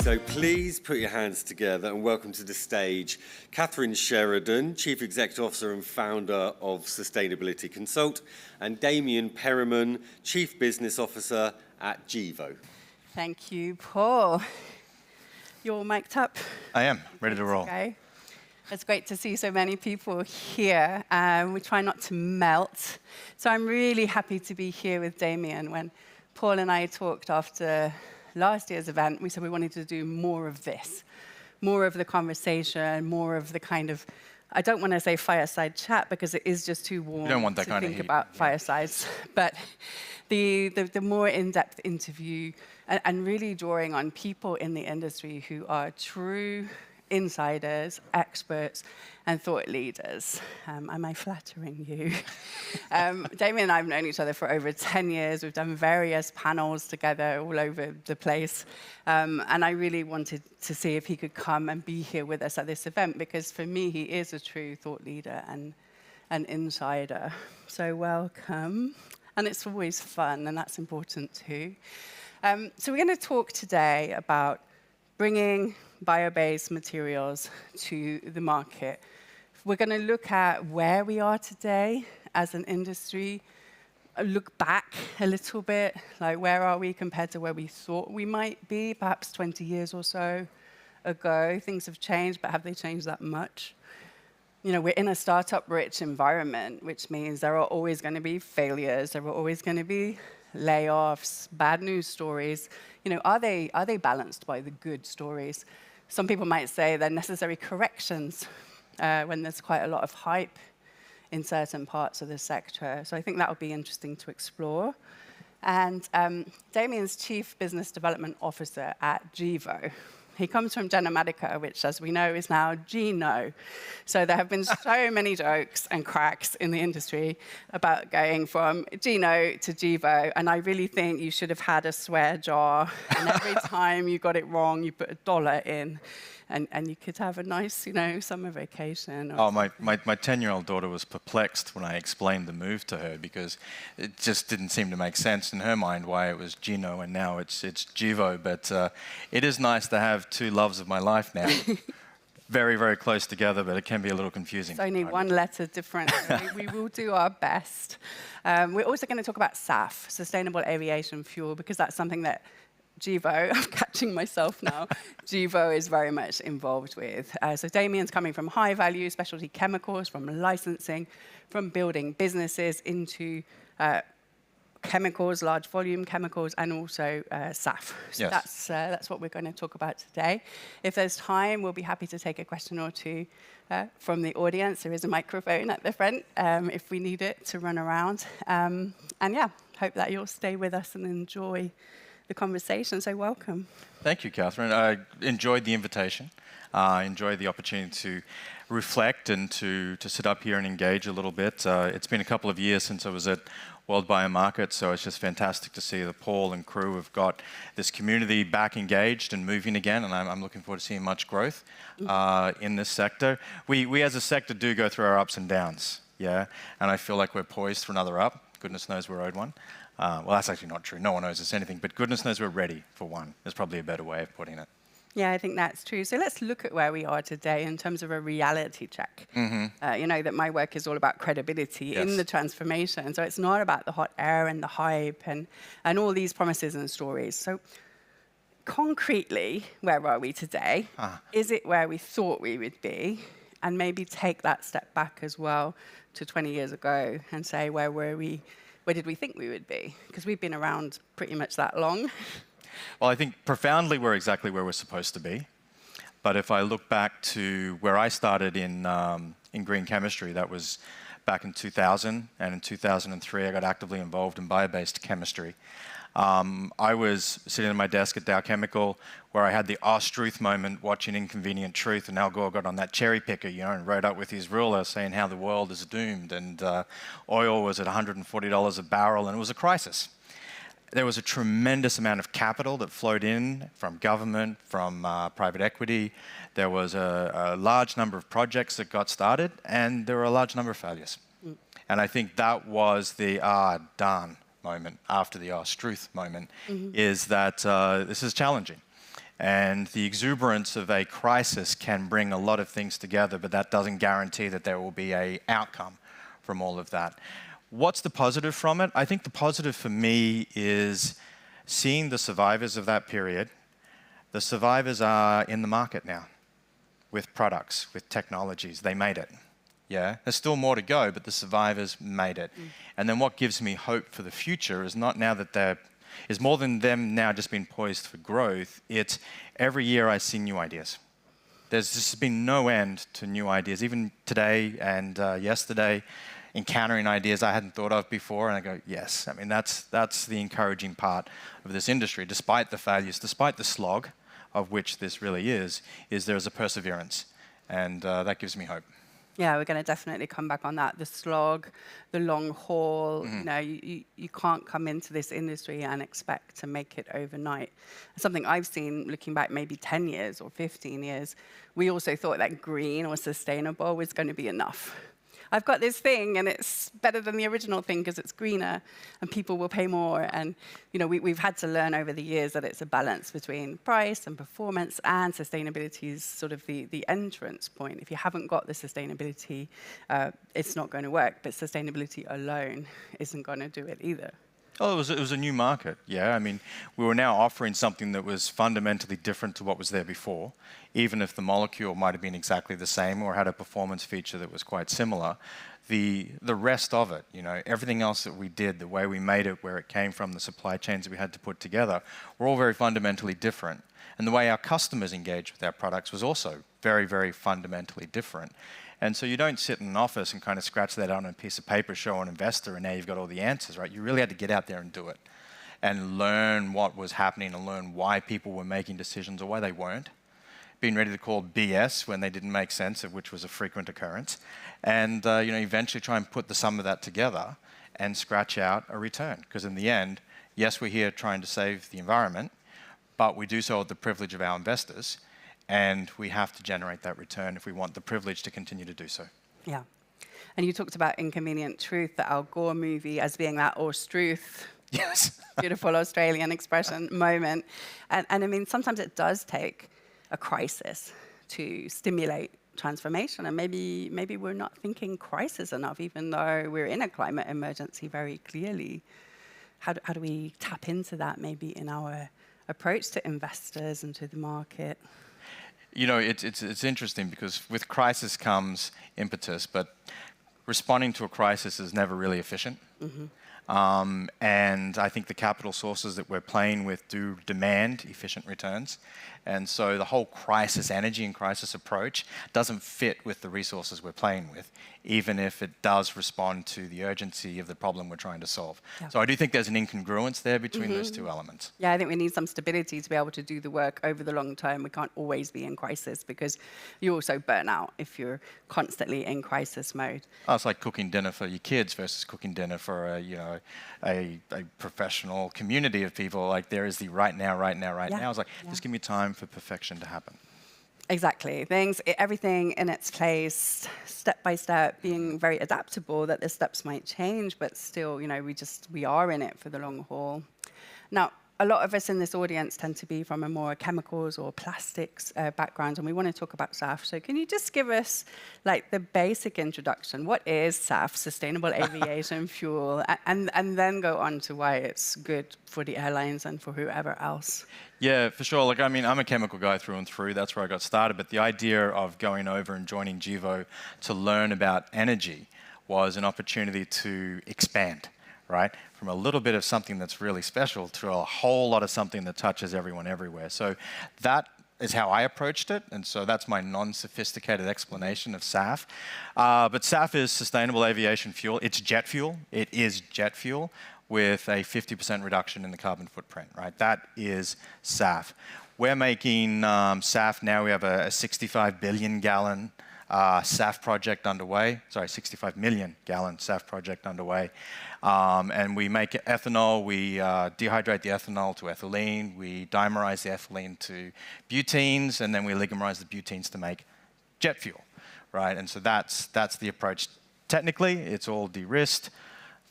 So please put your hands together and welcome to the stage Kathryn Sheridan, Chief Executive Officer and Founder of Sustainability Consult, and Damien Perriman, Chief Business Officer at Gevo. Thank you, Paul. You're all mic'd up? I am, ready to roll. Okay. It's great to see so many people here. We try not to melt. So I'm really happy to be here with Damien. When Paul and I talked after last year's event, we said we wanted to do more of this, more of the conversation, more of the kind of, I don't want to say fireside chat because it is just too warm to think about firesides, but the more in-depth interview and really drawing on people in the industry who are true insiders, experts, and thought leaders. Am I flattering you? Damien and I have known each other for over 10 years. We've done various panels together all over the place. And I really wanted to see if he could come and be here with us at this event, because for me, he is a true thought leader and an insider. So welcome. And it's always fun, and that's important too. So we're going to talk today about bringing bio-based materials to the market. We're going to look at where we are today as an industry, look back a little bit, like where are we compared to where we thought we might be, perhaps 20 years or so ago. Things have changed, but have they changed that much? You know, we're in a startup-rich environment, which means there are always going to be failures, there are always going to be layoffs, bad news stories. You know, are they balanced by the good stories? Some people might say they're necessary corrections when there's quite a lot of hype in certain parts of the sector. So I think that would be interesting to explore. And Damien's Chief Business Development Officer at Gevo. He comes from Genomatica, which, as we know, is now Geno. So there have been so many jokes and cracks in the industry about going from Geno to Gevo, and I really think you should have had a swear jar, and every time you got it wrong, you put $1 in, and you could have a nice, you know, summer vacation. Oh, my 10-year-old daughter was perplexed when I explained the move to her, because it just didn't seem to make sense in her mind why it was Geno and now it's Gevo. But it is nice to have two loves of my life now. Very, very close together, but it can be a little confusing. It's only one letter different. We will do our best. We're also going to talk about SAF, Sustainable Aviation Fuel, because that's something that Gevo, I'm catching myself now, Gevo is very much involved with. So Damien's coming from high-value specialty chemicals, from licensing, from building businesses into chemicals, large volume chemicals, and also SAF. So yes. That's what we're going to talk about today. If there's time, we'll be happy to take a question or two from the audience. There is a microphone at the front if we need it to run around. And yeah, hope that you'll stay with us and enjoy the conversation. So welcome. Thank you, Kathryn. I enjoyed the invitation. I enjoyed the opportunity to reflect and to sit up here and engage a little bit. It's been a couple of years since I was at World Biomarket, so it's just fantastic to see that Paul and crew have got this community back engaged and moving again, and I'm looking forward to seeing much growth in this sector. We as a sector do go through our ups and downs, yeah, and I feel like we're poised for another up. Goodness knows we're owed one. Well, that's actually not true. No one owes us anything, but goodness knows we're ready for one. There's probably a better way of putting it. Yeah, I think that's true. So let's look at where we are today in terms of a reality check. You know that my work is all about credibility in the transformation. So it's not about the hot air and the hype and all these promises and stories. So concretely, where are we today? Is it where we thought we would be? And maybe take that step back as well to 20 years ago and say, where were we? Where did we think we would be? Because we've been around pretty much that long. Well, I think profoundly we're exactly where we're supposed to be. But if I look back to where I started in green chemistry, that was back in 2000. And in 2003, I got actively involved in bio-based chemistry. I was sitting at my desk at Dow Chemical where I had the Truth moment watching Inconvenient Truth, and Al Gore got on that cherry picker, you know, and rode up with his ruler saying how the world is doomed, and oil was at $140 a barrel, and it was a crisis. There was a tremendous amount of capital that flowed in from government, from private equity. There was a large number of projects that got started, and there were a large number of failures. And I think that was the darn moment after the Truth moment, is that this is challenging. And the exuberance of a crisis can bring a lot of things together, but that doesn't guarantee that there will be an outcome from all of that. What's the positive from it? I think the positive for me is seeing the survivors of that period. The survivors are in the market now with products, with technologies. They made it. Yeah, there's still more to go, but the survivors made it. And then what gives me hope for the future is not now that is more than them now just being poised for growth. It's every year I see new ideas. There's just been no end to new ideas. Even today and yesterday, encountering ideas I hadn't thought of before, and I go, yes. I mean, that's the encouraging part of this industry. Despite the failures, despite the slog of which this really is there's a perseverance, and that gives me hope. Yeah, we're going to definitely come back on that. The slog, the long haul, you know, you can't come into this industry and expect to make it overnight. Something I've seen looking back maybe 10 years or 15 years, we also thought that green or sustainable was going to be enough. I've got this thing and it's better than the original thing because it's greener and people will pay more. And you know, we've had to learn over the years that it's a balance between price and performance, and sustainability is sort of the entrance point. If you haven't got the sustainability, it's not going to work. But sustainability alone isn't going to do it either. Oh, it was a new market, yeah. I mean, we were now offering something that was fundamentally different to what was there before, even if the molecule might have been exactly the same or had a performance feature that was quite similar. The rest of it, you know, everything else that we did, the way we made it, where it came from, the supply chains that we had to put together, were all very fundamentally different. And the way our customers engaged with our products was also very, very fundamentally different. And so you don't sit in an office and kind of scratch that out on a piece of paper, show an investor, and now you've got all the answers, right? You really had to get out there and do it and learn what was happening and learn why people were making decisions or why they weren't. Being ready to call BS when they didn't make sense, of which was a frequent occurrence. And you know, eventually try and put the sum of that together and scratch out a return. Because in the end, yes, we're here trying to save the environment, but we do so at the privilege of our investors. And we have to generate that return if we want the privilege to continue to do so. Yeah. And you talked about Inconvenient Truth, the Al Gore movie, as being that Austruth. Yes. Beautiful Australian expression moment. And I mean, sometimes it does take a crisis to stimulate transformation. And maybe we're not thinking crisis enough, even though we're in a climate emergency very clearly. How do we tap into that maybe in our approach to investors and to the market? You know, it's interesting because with crisis comes impetus, but responding to a crisis is never really efficient. And I think the capital sources that we're playing with do demand efficient returns. And so the whole crisis energy and crisis approach doesn't fit with the resources we're playing with, even if it does respond to the urgency of the problem we're trying to solve. Yeah. So I do think there's an incongruence there between those two elements. Yeah, I think we need some stability to be able to do the work over the long term. We can't always be in crisis because you also burn out if you're constantly in crisis mode. Oh, it's like cooking dinner for your kids versus cooking dinner for a professional community of people. Like there is the right now. It's like, just give me time for perfection to happen. Exactly. Everything in its place, step by step, being very adaptable, that the steps might change, but still, you know, we are in it for the long haul. Now, a lot of us in this audience tend to be from a more chemicals or plastics background, and we want to talk about SAF. So can you just give us like the basic introduction? What is SAF, Sustainable Aviation Fuel, and then go on to why it's good for the airlines and for whoever else? Yeah, for sure. Like, I mean, I'm a chemical guy through and through. That's where I got started. But the idea of going over and joining Gevo to learn about energy was an opportunity to expand, right? From a little bit of something that's really special to a whole lot of something that touches everyone everywhere. So that is how I approached it. And so that's my non-sophisticated explanation of SAF. But SAF is Sustainable Aviation Fuel. It's jet fuel. It is jet fuel with a 50% reduction in the carbon footprint, right? That is SAF. We're making SAF now. We have a 65 billion gallon SAF project underway. Sorry, 65 million gallon SAF project underway. And we make ethanol. We dehydrate the ethanol to ethylene. We dimerize the ethylene to butenes, and then we oligomerize the butenes to make jet fuel, right? And so that's the approach. Technically, it's all de-risked.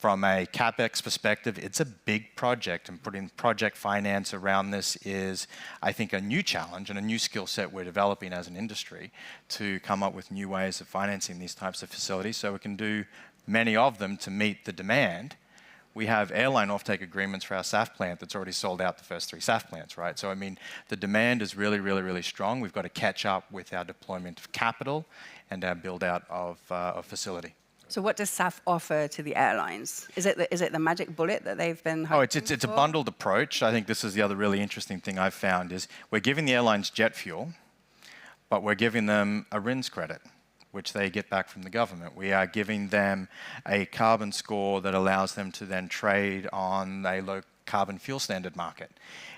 from a CapEx perspective, it's a big project, and putting project finance around this is, I think, a new challenge and a new skill set we're developing as an industry to come up with new ways of financing these types of facilities so we can do many of them to meet the demand. We have airline offtake agreements for our SAF plant that's already sold out the first 3 SAF plants, right? So, I mean, the demand is really, really, really strong. We've got to catch up with our deployment of capital and our build-out of facility. So what does SAF offer to the airlines? Is it the magic bullet that they've been hoping it's a bundled approach. I think this is the other really interesting thing I've found is we're giving the airlines jet fuel, but we're giving them a RINs credit, which they get back from the government. We are giving them a carbon score that allows them to then trade on a low carbon fuel standard market.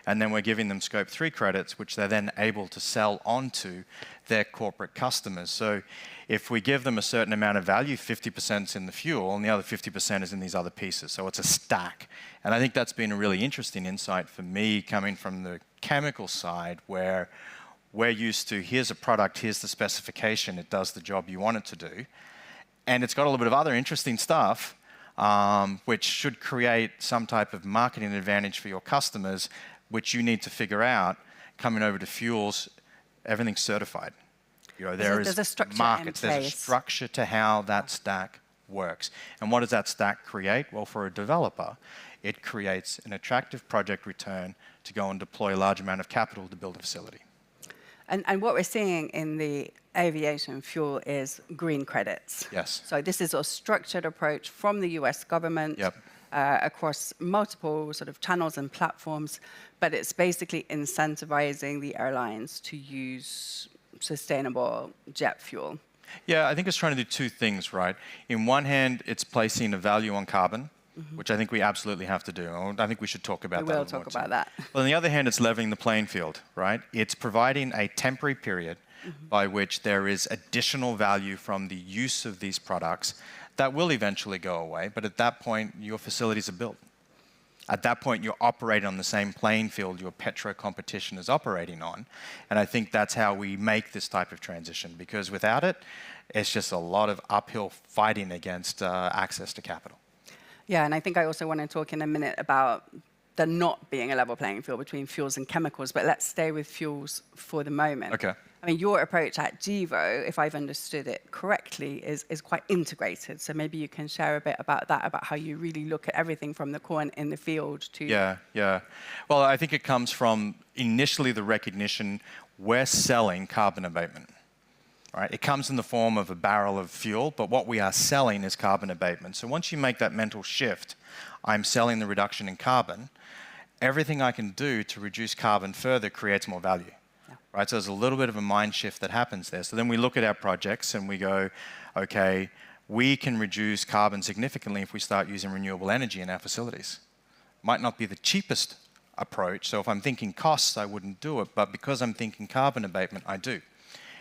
And then we're giving them scope 3 credits, which they're then able to sell onto their corporate customers. So if we give them a certain amount of value, 50% is in the fuel, and the other 50% is in these other pieces. So it's a stack. And I think that's been a really interesting insight for me coming from the chemical side, where we're used to, here's a product, here's the specification, it does the job you want it to do. And it's got a little bit of other interesting stuff, which should create some type of marketing advantage for your customers, which you need to figure out. Coming over to fuels, everything's certified. You know, there's a structure markets, in place. there's a structure to how that stack works. And what does that stack create? Well, for a developer, it creates an attractive project return to go and deploy a large amount of capital to build a facility. And what we're seeing in the aviation fuel is green credits. Yes. So this is a structured approach from the US government. Yep. Across multiple sort of channels and platforms, but it's basically incentivizing the airlines to use sustainable jet fuel. Yeah, I think it's trying to do 2 things, right? In one hand, it's placing a value on carbon, which I think we absolutely have to do. I think we should talk about that. We will talk about that. Well, on the other hand, it's leveling the playing field, right? It's providing a temporary period by which there is additional value from the use of these products that will eventually go away, but at that point, your facilities are built. At that point, you're operating on the same playing field your petro competition is operating on. And I think that's how we make this type of transition, because without it, it's just a lot of uphill fighting against access to capital. Yeah, and I think I also want to talk in a minute about there not being a level playing field between fuels and chemicals, but let's stay with fuels for the moment. Okay. I mean, your approach at Gevo, if I've understood it correctly, is quite integrated. So maybe you can share a bit about that, about how you really look at everything from the corn in the field to... Yeah. Well, I think it comes from initially the recognition we're selling carbon abatement. Right? It comes in the form of a barrel of fuel, but what we are selling is carbon abatement. So once you make that mental shift, I'm selling the reduction in carbon, everything I can do to reduce carbon further creates more value. Right? So there's a little bit of a mind shift that happens there. So then we look at our projects and we go, okay, we can reduce carbon significantly if we start using renewable energy in our facilities. Might not be the cheapest approach. So if I'm thinking costs, I wouldn't do it. But because I'm thinking carbon abatement, I do.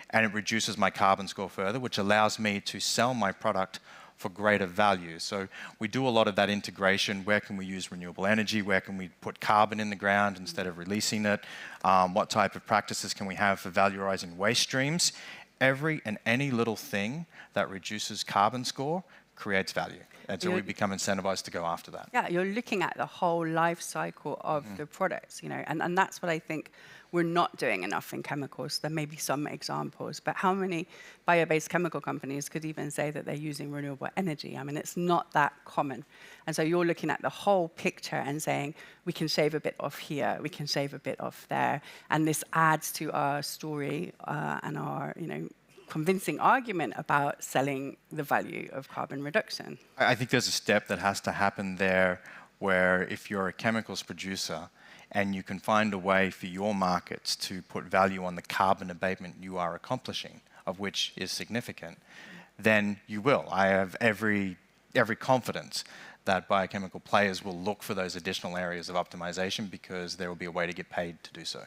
And it reduces my carbon score further, which allows me to sell my product for greater value. So we do a lot of that integration. Where can we use renewable energy? Where can we put carbon in the ground instead of releasing it? What type of practices can we have for valorizing waste streams? Every and any little thing that reduces carbon score creates value. And so we become incentivized to go after that. Yeah, you're looking at the whole life cycle of the products, you know, and that's what I think we're not doing enough in chemicals. There may be some examples, but how many bio-based chemical companies could even say that they're using renewable energy? I mean, it's not that common. And so you're looking at the whole picture and saying, we can shave a bit off here, we can shave a bit off there. And this adds to our story and our, you know, convincing argument about selling the value of carbon reduction. I think there's a step that has to happen there where if you're a chemicals producer and you can find a way for your markets to put value on the carbon abatement you are accomplishing, of which is significant, then you will. I have every confidence that biochemical players will look for those additional areas of optimization because there will be a way to get paid to do so.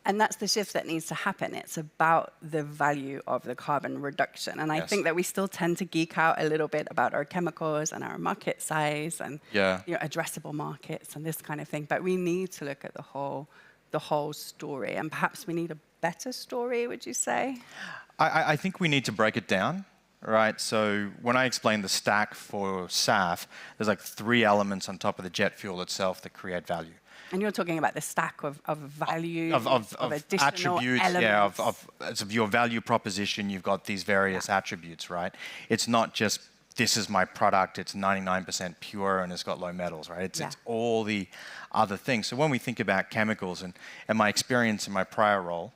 And that's the shift that needs to happen. It's about the value of the carbon reduction. And I think that we still tend to geek out a little bit about our chemicals and our market size and you know, addressable markets and this kind of thing. But we need to look at the whole story. And perhaps we need a better story, would you say? I think we need to break it down right? So when I explain the stack for SAF, there's like 3 elements on top of the jet fuel itself that create value. And you're talking about the stack of value, Of additional attributes, elements. of your value proposition, you've got these various attributes, right? It's not just, this is my product, it's 99% pure and it's got low metals, right? It's all the other things. So when we think about chemicals, and my experience in my prior role,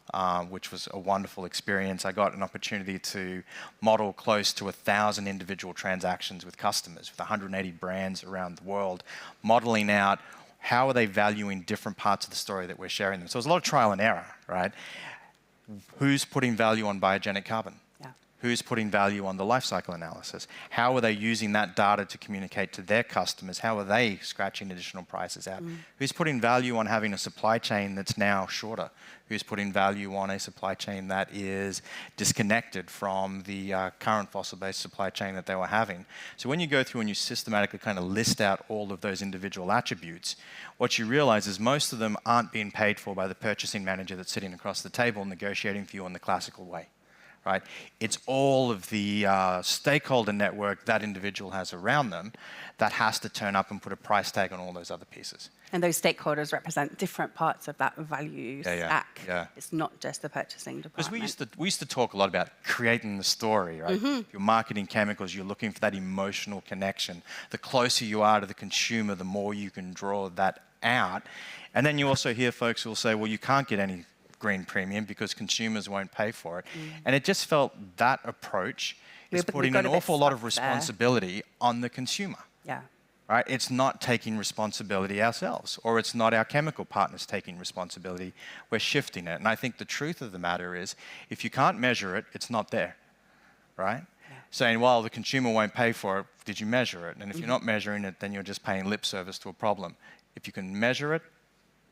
which was a wonderful experience, I got an opportunity to model close to 1,000 individual transactions with customers, with 180 brands around the world, modeling out how are they valuing different parts of the story that we're sharing them. So there's a lot of trial and error, right? Who's putting value on biogenic carbon? Who's putting value on the life cycle analysis? How are they using that data to communicate to their customers? How are they scratching additional prices out? Who's putting value on having a supply chain that's now shorter? Who's putting value on a supply chain that is disconnected from the current fossil-based supply chain that they were having? So when you go through and you systematically kind of list out all of those individual attributes, what you realize is most of them aren't being paid for by the purchasing manager that's sitting across the table negotiating for you in the classical way. Right? It's all of the stakeholder network that individual has around them that has to turn up and put a price tag on all those other pieces. And those stakeholders represent different parts of that value stack. It's not just the purchasing department. Because we used to talk a lot about creating the story, right? If you're marketing chemicals, you're looking for that emotional connection. The closer you are to the consumer, the more you can draw that out. And then you also hear folks who will say, well, you can't get any green premium because consumers won't pay for it. And it just felt that approach is putting an awful lot of responsibility on the consumer. Right? It's not taking responsibility ourselves, or it's not our chemical partners taking responsibility. We're shifting it. And I think the truth of the matter is, if you can't measure it, it's not there. Right? Saying, well, the consumer won't pay for it, did you measure it? And if you're not measuring it, then you're just paying lip service to a problem. If you can measure it,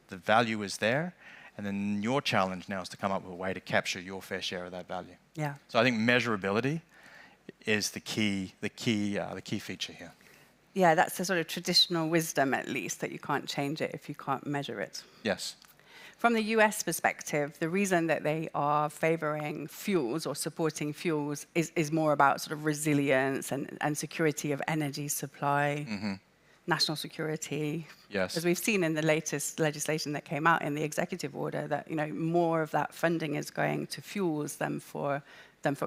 the value is there. And then your challenge now is to come up with a way to capture your fair share of that value. So I think measurability is the key feature here. Yeah, that's the sort of traditional wisdom, at least, that you can't change it if you can't measure it. Yes. From the US perspective, the reason that they are favoring fuels or supporting fuels is more about sort of resilience and security of energy supply. National security. Yes. As we've seen in the latest legislation that came out in the executive order, that more of that funding is going to fuels than for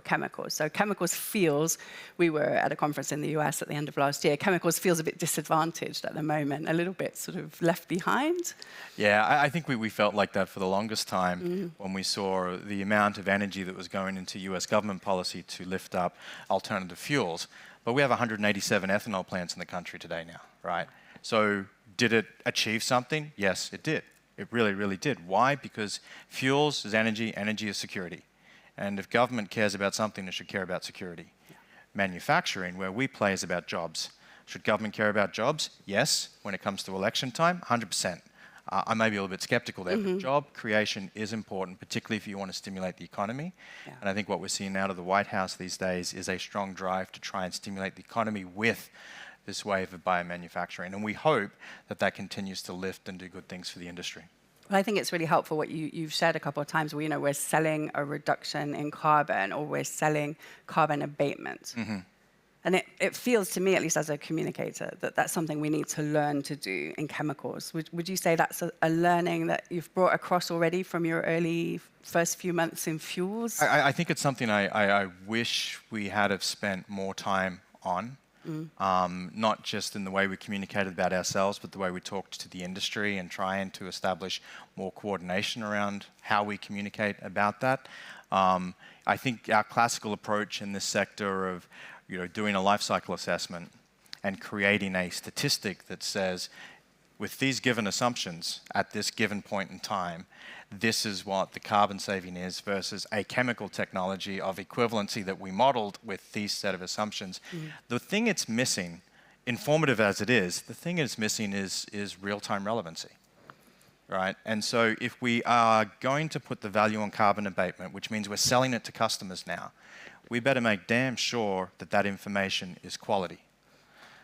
chemicals. So chemicals feels, we were at a conference in the US at the end of last year, chemicals feels a bit disadvantaged at the moment, a little bit sort of left behind. Yeah, I think we felt like that for the longest time when we saw the amount of energy that was going into US government policy to lift up alternative fuels. But we have 187 ethanol plants in the country today now, right? So did it achieve something? Yes, it did. It really, really did. Why? Because fuels is energy, energy is security. And if government cares about something, it should care about security. Manufacturing, where we play, is about jobs. Should government care about jobs? Yes. When it comes to election time, 100%. I may be a little bit skeptical there, but job creation is important, particularly if you want to stimulate the economy. And I think what we're seeing out of the White House these days is a strong drive to try and stimulate the economy with this wave of biomanufacturing. And we hope that that continues to lift and do good things for the industry. Well, I think it's really helpful what you've shared a couple of times where, we're selling a reduction in carbon or we're selling carbon abatement. And it feels to me, at least as a communicator, that that's something we need to learn to do in chemicals. Would you say that's a learning that you've brought across already from your early first few months in fuels? I think it's something I wish we had have spent more time on. Not just in the way we communicated about ourselves, but the way we talked to the industry and trying to establish more coordination around how we communicate about that. I think our classical approach in this sector of doing a life cycle assessment and creating a statistic that says, with these given assumptions at this given point in time, this is what the carbon saving is versus a chemical technology of equivalency that we modeled with these set of assumptions. The thing it's missing, informative as it is, the thing it's missing is real-time relevancy. Right? And so if we are going to put the value on carbon abatement, which means we're selling it to customers now, we better make damn sure that that information is quality.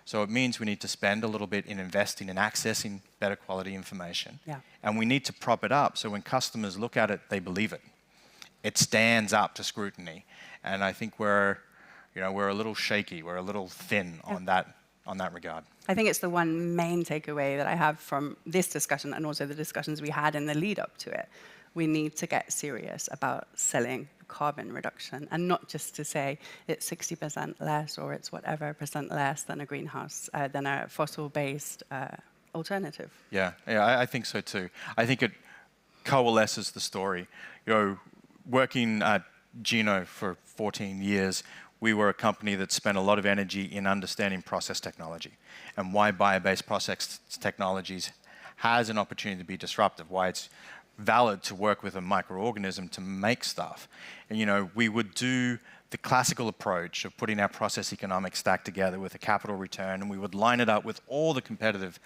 So it means we need to spend a little bit in investing in accessing better quality information. And we need to prop it up so when customers look at it, they believe it. It stands up to scrutiny. And I think we're You know, we're a little shaky, we're a little thin on that regard. I think it's the one main takeaway that I have from this discussion and also the discussions we had in the lead up to it. We need to get serious about selling carbon reduction and not just to say it's 60% less or it's whatever percent less than a greenhouse, than a fossil-based alternative. Yeah, I think so too. I think it coalesces the story. You know, working at Geno for 14 years, we were a company that spent a lot of energy in understanding process technology and why bio-based process technologies has an opportunity to be disruptive, why it's valid to work with a microorganism to make stuff. And you know, we would do the classical approach of putting our process economic stack together with a capital return, and we would line it up with all the competitive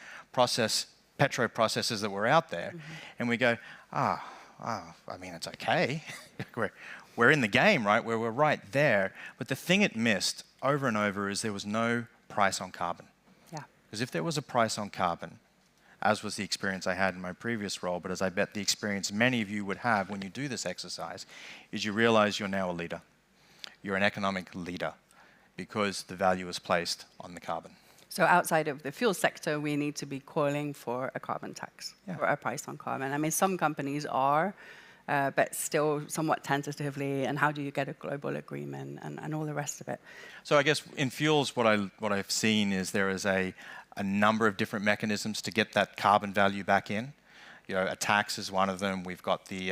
petro processes that were out there, and we go, I mean, it's okay. we're in the game, right? We're right there. But the thing it missed over and over is there was no price on carbon. Yeah. Because if there was a price on carbon, as was the experience I had in my previous role, but as I bet the experience many of you would have when you do this exercise, is you realize you're now a leader. You're an economic leader because the value is placed on the carbon. So outside of the fuel sector, we need to be calling for a carbon tax or a price on carbon. I mean, some companies are, but still somewhat tentatively, and how do you get a global agreement and all the rest of it? So I guess in fuels, what I've seen is there is a number of different mechanisms to get that carbon value back in. You know, a tax is one of them. We've got the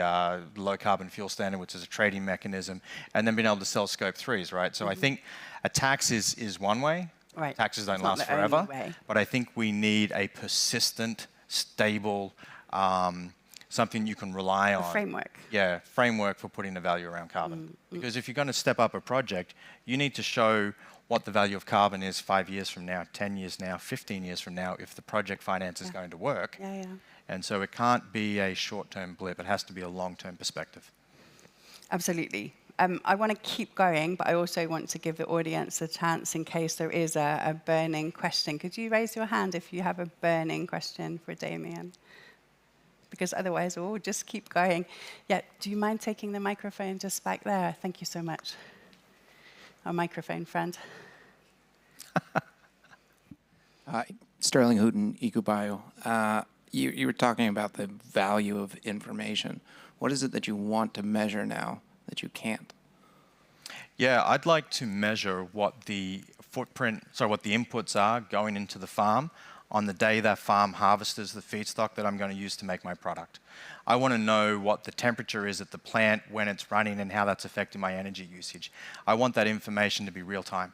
low carbon fuel standard, which is a trading mechanism, and then being able to sell scope 3s, right? So I think a tax is one way. Right. Taxes don't last forever. But I think we need a persistent, stable, something you can rely on. A framework. Yeah, framework for putting the value around carbon. Because if you're going to step up a project, you need to show what the value of carbon is 5 years from now, 10 years now, 15 years from now, if the project finance is going to work. And so it can't be a short-term blip. It has to be a long-term perspective. Absolutely. I want to keep going, but I also want to give the audience a chance in case there is a burning question. Could you raise your hand if you have a burning question for Damien? Because otherwise we'll just keep going. Yeah, do you mind taking the microphone just back there? Thank you so much. Our microphone friend. Sterling Hooten, EcoBio. You were talking about the value of information. What is it that you want to measure now that you can't? Yeah, I'd like to measure what the inputs are going into the farm on the day that farm harvests the feedstock that I'm going to use to make my product. I want to know what the temperature is at the plant when it's running and how that's affecting my energy usage. I want that information to be real time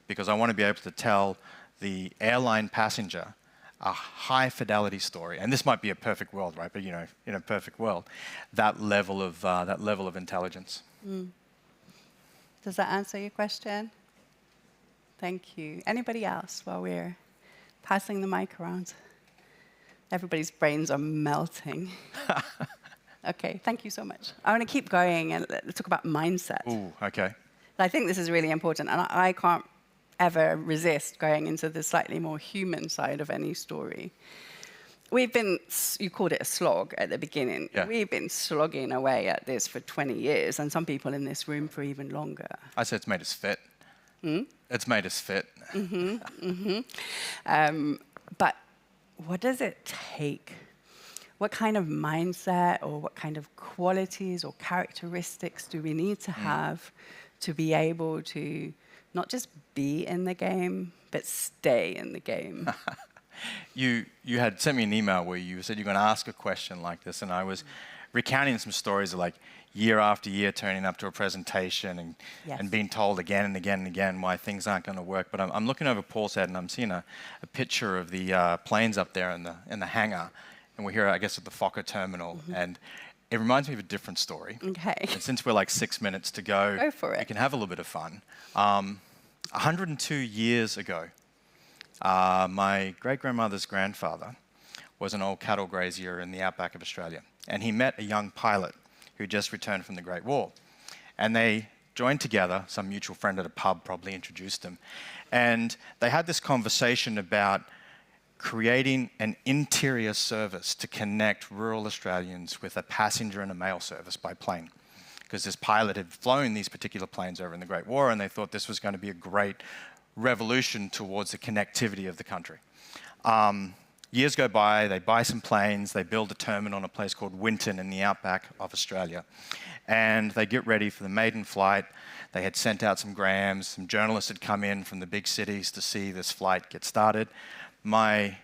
because I want to be able to tell the airline passenger a high fidelity story. And this might be a perfect world, right? But you know, in a perfect world, that level of intelligence. Does that answer your question? Thank you. Anybody else while we're passing the mic around? Everybody's brains are melting. Okay, thank you so much. I want to keep going and let's talk about mindset. Ooh, okay. I think this is really important, and I can't ever resist going into the slightly more human side of any story. We've been, you called it a slog at the beginning. Yeah. We've been slogging away at this for 20 years, and some people in this room for even longer. I said it's made us fit. It's made us fit. But what does it take? What kind of mindset or what kind of qualities or characteristics do we need to have to be able to not just be in the game, but stay in the game? You had sent me an email where you said you're going to ask a question like this, and I was recounting some stories of like year after year turning up to a presentation and being told again and again and again why things aren't going to work. But I'm looking over Paul's head and I'm seeing a picture of the planes up there in the hangar, and we're here, I guess, at the Fokker terminal, and it reminds me of a different story. Okay. And since we're like 6 minutes to go for it. we can have a little bit of fun. 102 years ago, my great-grandmother's grandfather was an old cattle grazier in the outback of Australia, and he met a young pilot who just returned from the Great War. And they joined together, some mutual friend at a pub probably introduced them, and they had this conversation about creating an interior service to connect rural Australians with a passenger and a mail service by plane. because this pilot had flown these particular planes over in the Great War, and they thought this was going to be a great revolution towards the connectivity of the country. Years go by, they buy some planes, they build a terminal in a place called Winton in the outback of Australia. And they get ready for the maiden flight. They had sent out some grams, some journalists had come in from the big cities to see this flight get started. My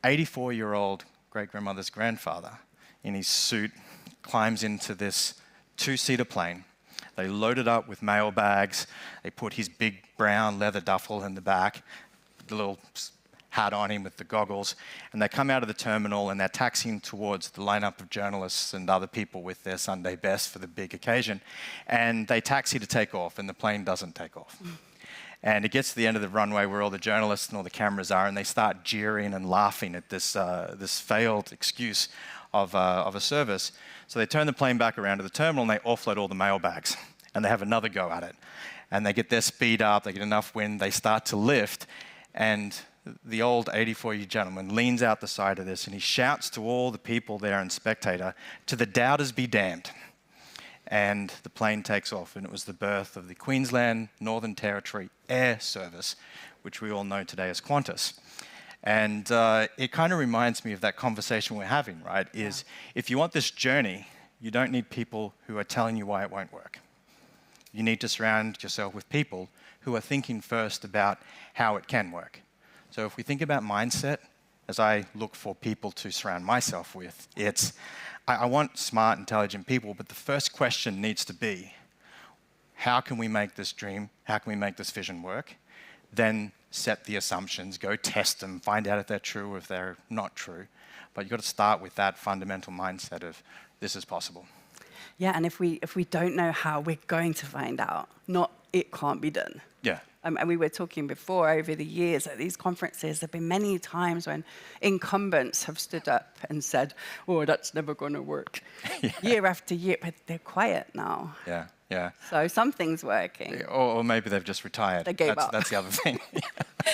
84-year-old great-grandmother's grandfather, in his suit, climbs into this two-seater plane. They load it up with mail bags. They put his big brown leather duffel in the back, the little hat on him with the goggles, and they come out of the terminal and they're taxiing towards the lineup of journalists and other people with their Sunday best for the big occasion. And they taxi to take off, and the plane doesn't take off. And it gets to the end of the runway where all the journalists and all the cameras are, and they start jeering and laughing at this failed excuse of a service. So they turn the plane back around to the terminal and they offload all the mail bags, and they have another go at it. And they get their speed up, they get enough wind, they start to lift, and the old 84-year-old gentleman leans out the side of this and he shouts to all the people there and spectator, "To the doubters be damned." And the plane takes off, and it was the birth of the Queensland Northern Territory Air Service, which we all know today as Qantas. And it kind of reminds me of that conversation we're having, right? Is if you want this journey, you don't need people who are telling you why it won't work. You need to surround yourself with people who are thinking first about how it can work. So if we think about mindset, as I look for people to surround myself with, it's, I want smart, intelligent people, but the first question needs to be, how can we make this dream, how can we make this vision work? Then set the assumptions, go test them, find out if they're true or if they're not true. But you've got to start with that fundamental mindset of, this is possible. Yeah, and if we don't know how, we're going to find out, not it can't be done. Yeah. And we were talking before, over the years at these conferences, there have been many times when incumbents have stood up and said, "Oh, that's never going to work." Yeah. Year after year, but they're quiet now. Yeah, yeah. So something's working. Or maybe they've just retired. They gave up. That's the other thing.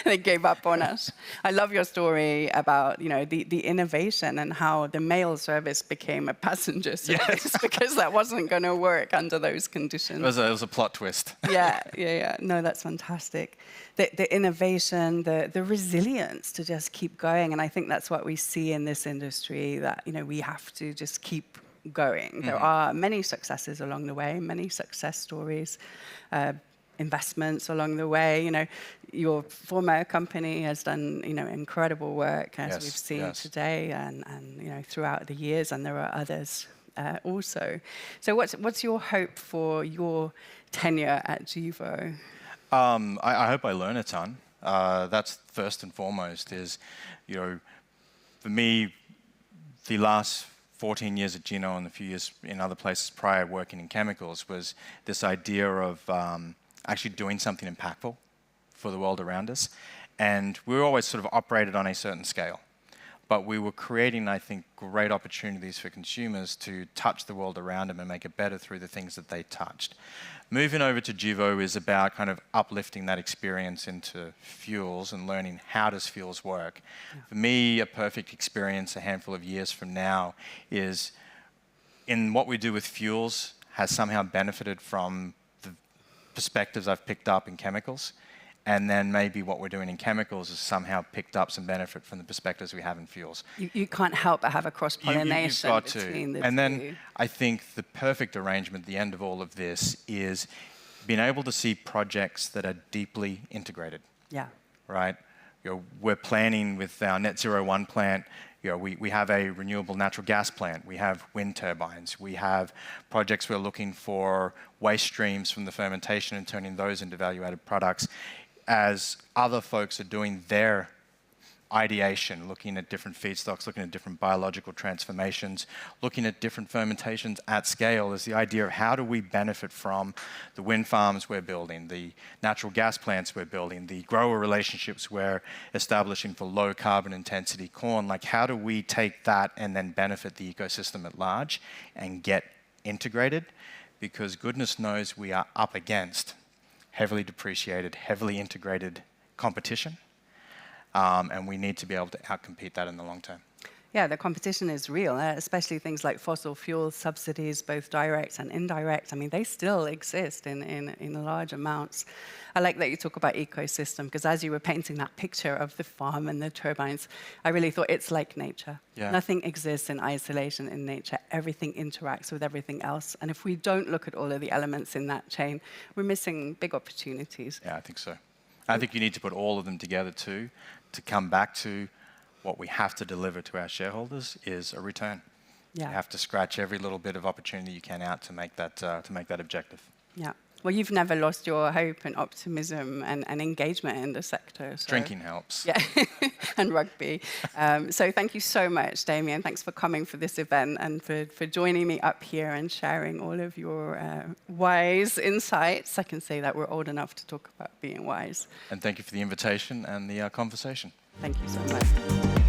They gave up on us. I love your story about, the innovation and how the mail service became a passenger service because that wasn't going to work under those conditions. It was a plot twist. Yeah. No, that's fantastic. The innovation, the resilience to just keep going, and I think that's what we see in this industry, that we have to just keep going. Mm-hmm. There are many successes along the way, many success stories. Investments along the way. Your former company has done, incredible work, as we've seen today and throughout the years, and there are others also. So what's your hope for your tenure at Gevo? I hope I learn a ton. That's first and foremost is, for me, the last 14 years at Geno and a few years in other places prior working in chemicals was this idea of actually doing something impactful for the world around us. And we were always sort of operated on a certain scale. But we were creating, I think, great opportunities for consumers to touch the world around them and make it better through the things that they touched. Moving over to Gevo is about kind of uplifting that experience into fuels and learning how does fuels work. Yeah. For me, a perfect experience a handful of years from now is in what we do with fuels has somehow benefited from perspectives I've picked up in chemicals, and then maybe what we're doing in chemicals has somehow picked up some benefit from the perspectives we have in fuels. You can't help but have a cross-pollination between the two. And then I think the perfect arrangement at the end of all of this is being able to see projects that are deeply integrated. Yeah. Right? We're planning with our Net Zero 1 plant. We have a renewable natural gas plant. We have wind turbines. We have projects we're looking for waste streams from the fermentation and turning those into value-added products. As other folks are doing their ideation, looking at different feedstocks, looking at different biological transformations, looking at different fermentations at scale, is the idea of how do we benefit from the wind farms we're building, the natural gas plants we're building, the grower relationships we're establishing for low carbon intensity corn. Like, how do we take that and then benefit the ecosystem at large and get integrated? Because goodness knows we are up against heavily depreciated, heavily integrated competition. And we need to be able to outcompete that in the long term. Yeah, the competition is real, especially things like fossil fuel subsidies, both direct and indirect. I mean, they still exist in large amounts. I like that you talk about ecosystem, because as you were painting that picture of the farm and the turbines, I really thought it's like nature. Yeah. Nothing exists in isolation in nature. Everything interacts with everything else. And if we don't look at all of the elements in that chain, we're missing big opportunities. Yeah, I think so. I think you need to put all of them together too, to come back to what we have to deliver to our shareholders is a return. Yeah. You have to scratch every little bit of opportunity you can out to make that objective. Yeah. Well, you've never lost your hope and optimism and engagement in the sector. So. Drinking helps. Yeah, and rugby. So thank you so much, Damien. Thanks for coming for this event and for joining me up here and sharing all of your wise insights. I can say that we're old enough to talk about being wise. And thank you for the invitation and the conversation. Thank you so much.